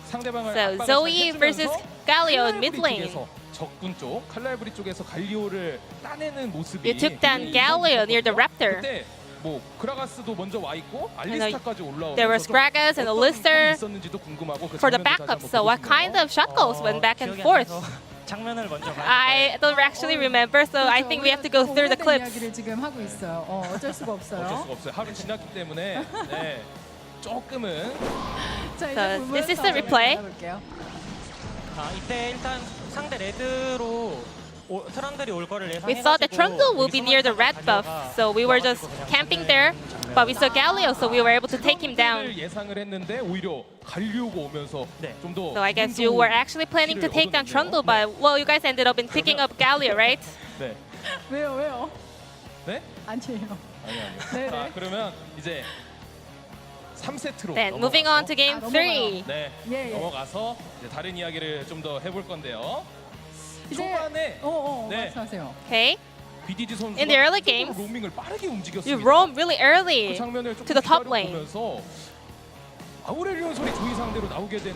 상대방을 So 압박을 Zoe 잘 versus 해주면서 Galio in 칼날부리 mid lane. 쪽에서 적군 쪽 칼날부리 쪽에서 갈리오를 따내는 모습이 You took down Galio near the Raptor. 그때 뭐 그라가스도 먼저 와 있고 알리스타까지 올라오고 There was Gragas and Alistair 있었는지도 궁금하고 그 for the 장면도 다시 backup. 한번 So what 보고 kind of shot goals went back and 기억이 안 forth? 나서 장면을 먼저 봐요. I don't actually remember, so I think we have to go through the clips. 이야기를 지금 하고 있어요. 어쩔 수가 없어요. 어쩔 수가 없어요. 하루 지났기 때문에 네, 조금은 자, 이제 So, 보면서 this is the replay. 알아볼게요. 이때 일단 상대 레드로 트런들이 올 거를 예상해가지고 We thought that Trundle will be near the red buff, so we were just camping there. But we saw Galio, so we were able to take him down. 예상을 했는데 오히려 갈리오가 오면서 좀 더 So I guess you were actually planning to take down Trundle, but well, you guys ended up in picking up Galio, right? 네. 왜요? 네? 아니에요. 아니요. 네, 자, 네. 그러면 이제 3세트로 Then moving on to game 3. 네. 예, 예. 넘어가서 이제 다른 이야기를 좀 더 해볼 건데요. 이제 초반에 네. 말씀하세요. Okay, BDG 선수가 In the early 쪽으로 games, 로밍을 빠르게 you 움직였습니다. roam really 그 early 장면을 to the top lane. 보면서 아우렐리온 솔이 조이 상대로 나오게 된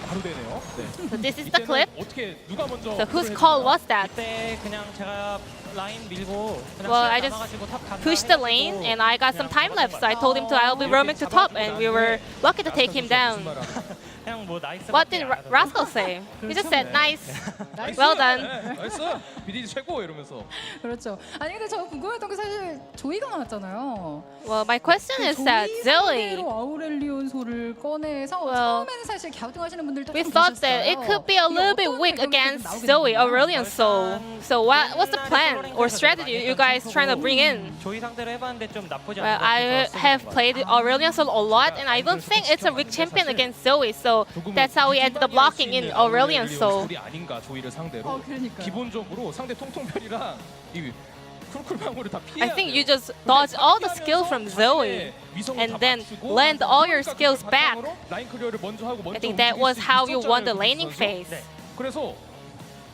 바로 되네요. 네. So this is the clip. 어떻게 누가 먼저 So whose call was that? 그때 그냥 제가 라인 밀고 그냥 Well, 시간 I just 남아가지고 탑 간다 pushed the lane, 해가지고 and I got some time left, so I told him to I'll be roaming to top, and we were lucky to take him down. 그냥 뭐 나이스. What did Rascal say? He just said, nice. Well done. 네, 나이스. BDG 최고 이러면서. 그렇죠. 아니 근데 저 궁금했던 게 사실 조이가 나왔잖아요. Well, my question is that Zoe, 상대로 아우렐리온 소를 꺼내서 Well, 처음에는 사실 갸우뚱하시는 분들도 we 좀 thought 계셨어요. that it could be a little bit weak against Zoe, Aurelion Sol. So what's the plan or strategy you guys trying to bring in? 조이 상대로 해봤는데 좀 나쁘지 Well, 않은 것 I 같아서 have played Aurelion Sol a lot, and I don't think it's a weak champion against Zoe. So that's how we ended up locking in Aurelion Sol. 솔이 아닌가 조이를 상대로. 그러니까요. 기본적으로 상대 통통별이랑 이 쿨쿨방울을 다 피해. I think you just dodge all the skills from Zoe and then land all your skills back. 라인 클리어를 먼저 하고 먼저 I think that was how you won the laning phase. 그래서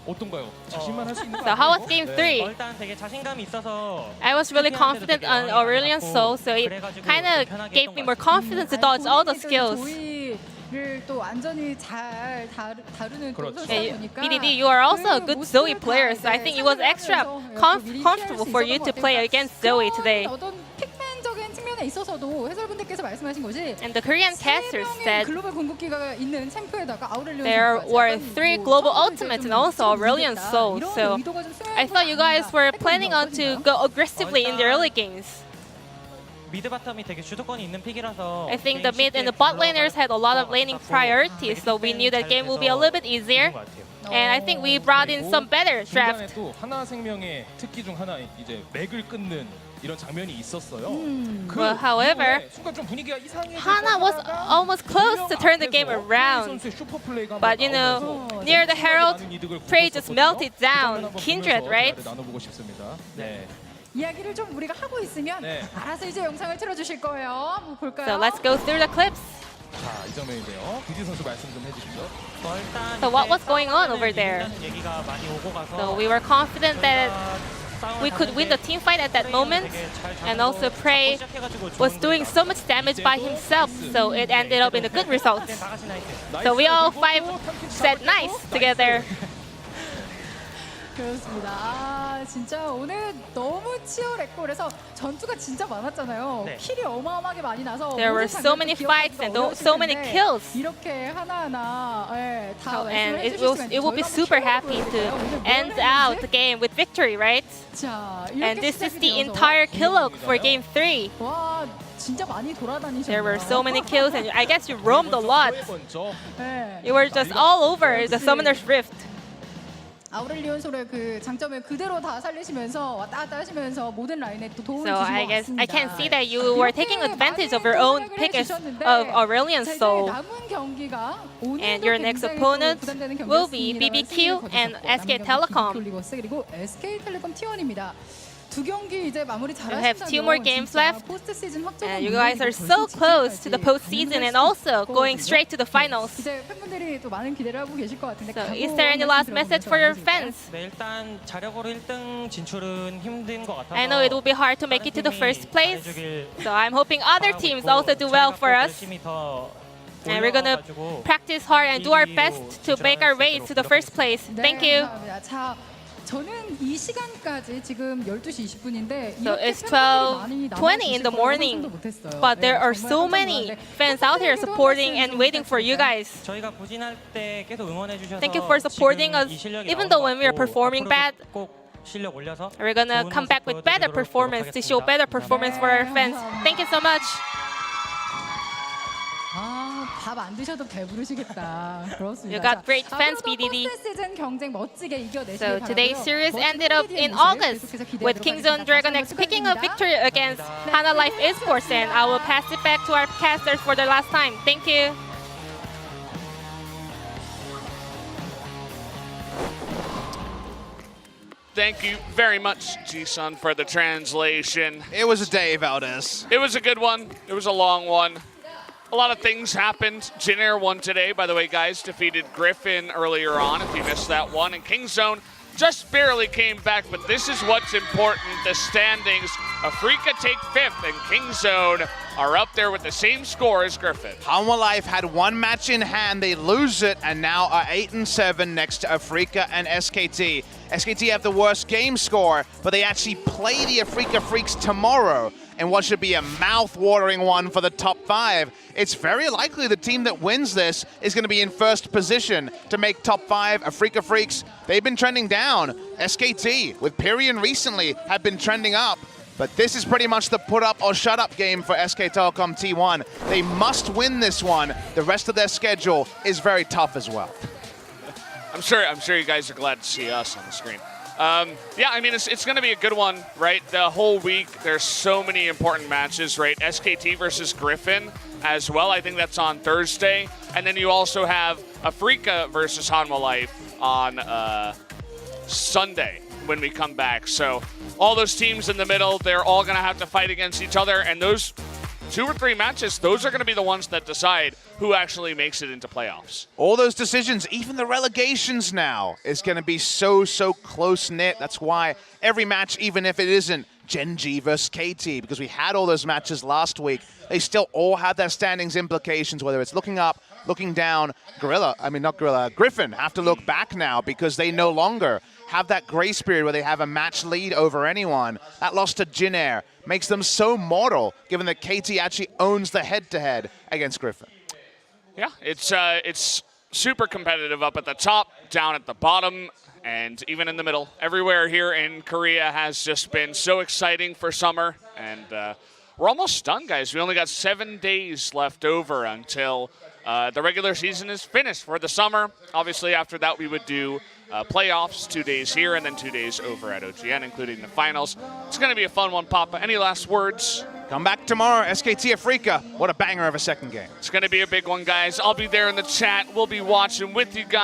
어떤가요? 자신만 할 수 있는 거 So how was 아니에요? game 3? 일단 되게 자신감이 있어서 I was really confident on Aurelion Sol, so it kind of gave me more confidence to dodge all the skills. 조이를 또 완전히 잘 다루는 또 선수다 보니까 BDD, you are also a good Zoe player, so I think it was extra comfortable for you to play against Zoe today. 어떤 픽맨적인 측면에 있어서도 해설분들께서 말씀하신 것이 And the Korean casters said 글로벌 궁극기가 있는 챔프에다가 아우렐리온 there were 3 global ultimates and also Aurelion Sol, so I thought you guys were planning on to go aggressively in the early games. 미드 바텀이 되게 주도권이 있는 픽이라서 I think the mid and the bot laners had a lot of laning priorities, so we knew that game would be a little bit easier. And I think we brought in some better 중간에 draft. 또 하나생명의 특기 중 하나 이제 맥을 끊는 이런 장면이 있었어요. Well, however, 순간 좀 분위기가 이상해지다가 Hanwha was almost close to turn the game around. 선수의 슈퍼플레이가 But you know, near the Herald, Prey just melted down. Kindred, right? 나눠보고 싶습니다. 네. 이야기를 좀 우리가 하고 있으면 네. 알아서 이제 영상을 틀어주실 거예요. 한번 볼까요? So let's go through the clips. 자, 이 장면인데요. 비디 선수 말씀 좀 해주시죠. So what was going on over there? 얘기가 많이 오고 가서 So we were confident that we could win the team fight at that moment, and also Prey was doing so much damage by himself, so it ended up in a good result. So we all 5 said nice together. 그렇습니다. 아, 진짜 오늘 너무 치열했고 그래서 전투가 진짜 많았잖아요. 네. 킬이 어마어마하게 많이 나서 There were so many fights and so many kills. 이렇게 하나하나 예, 다 And 말씀을 it 해주시면 will be super happy to end out the game with victory, right? 자, And 이렇게 this is 시작이 the 되어서 entire kill log for game 3. 와, 진짜 많이 돌아다니셨네요. There were so many kills, and I guess you roamed a lot. 먼저 네. You were just all over the Summoner's Rift. 아우렐리온 솔의 그 장점을 그대로 다 살리시면서 왔다 갔다 하시면서 모든 라인에 또 도움을 So 주신 I 것 guess 같습니다. I can see that you were taking advantage of your own pick of Aurelion 자, 이제 Sol. 남은 경기가 And 오늘도 your next 굉장히 opponent 또 부담되는 will be 경기였습니다만 BBQ 승리를 and 거두셨고, SK 남은 경기 Telecom. BBQ 리버스 그리고 SK텔레콤 T1입니다. 두 경기 이제 마무리 You have 잘하신다면 2 more games 진짜 left. 포스트 시즌 확정. And you guys are so close to the postseason and also going straight to the finals. 이제 팬분들이 또 많은 기대를 하고 계실 것 같은데. So is there any last message for your fans? 네, 일단 자력으로 1등 진출은 힘든 것 같아서 I know it will be hard to make it to the first place, so I'm hoping other teams also do well for us. And we're gonna practice hard and do our best to make our way to the first place. Thank you. 감사합니다. 자, 저는 이 시간까지 지금 12시 20분인데 So it's 12:20 in the morning, but there are so many fans out here supporting and waiting for you guys. 저희가 부진할 때 계속 응원해 주셔서 Thank you for supporting us, even though when we are performing bad. 꼭 실력 올려서 We're gonna come back with better performance to show better performance for our fans. Thank you so much. 아, 밥 안 드셔도 배부르시겠다. 그렇습니다. You got great 자, fans, 앞으로도 BDD. 포스트 시즌 경쟁 멋지게 이겨내시길 So today's 바라고요. series 멋진 ended up BDD in 모습 August 계속해서 기대하도록 with Kingzone 하겠습니다. DragonX 다시 한번 picking up 축하드립니다. victory against Hanwha Life Esports, and I will pass it back to our casters for the last time. Thank you. Thank you very much, Ji-sun, for the translation. It was a day, VODS. It was a good one. It was a long one. A lot of things happened. Jinair won today, by the way, guys. Defeated Griffin earlier on, if you missed that one. And Kingzone just barely came back, but this is what's important. The standings. Afrika take 5th, and Kingzone are up there with the same score as Griffin. Hanwha Life had one match in hand, they lose it, and now are 8-7 next to Afrika and SKT. SKT have the worst game score, but they actually play the Afrika Freaks tomorrow in what should be a mouth-watering one for the top 5. It's very likely the team that wins this is going to be in first position to make top 5. Afrika Freaks, they've been trending down. SKT, with Pyrion recently, have been trending up. But this is pretty much the put up or shut up game for SK Telecom T1. They must win this one. The rest of their schedule is very tough as well. I'm sure you guys are glad to see us on the screen. Yeah, I mean, it's going to be a good one, right? The whole week, there's so many important matches, right? SKT versus Griffin as well. I think that's on Thursday. And then you also have Afrika versus Hanwha Life on Sunday. when we come back. So all those teams in the middle, they're all going to have to fight against each other, and those 2 or 3 matches, those are going to be the ones that decide who actually makes it into playoffs. All those decisions, even the relegations now, is going to be so close-knit. That's why every match, even if it isn't Gen.G versus KT, because we had all those matches last week, they still all have their standings implications, whether it's looking up, looking down. Griffin have to look back now because they no longer have that grace period where they have a match lead over anyone. That loss to Jin Air makes them so mortal, given that KT actually owns the head-to-head against Griffin. Yeah, it's super competitive up at the top, down at the bottom, and even in the middle. Everywhere here in Korea has just been so exciting for summer, and we're almost done, guys. We only got 7 days left over until the regular season is finished for the summer. Obviously, after that, we would do playoffs, 2 days here and then 2 days over at OGN, including the finals. It's going to be a fun one, Papa. Any last words? Come back tomorrow, SKT Afrika. What a banger of a second game. It's going to be a big one, guys. I'll be there in the chat. We'll be watching with you guys.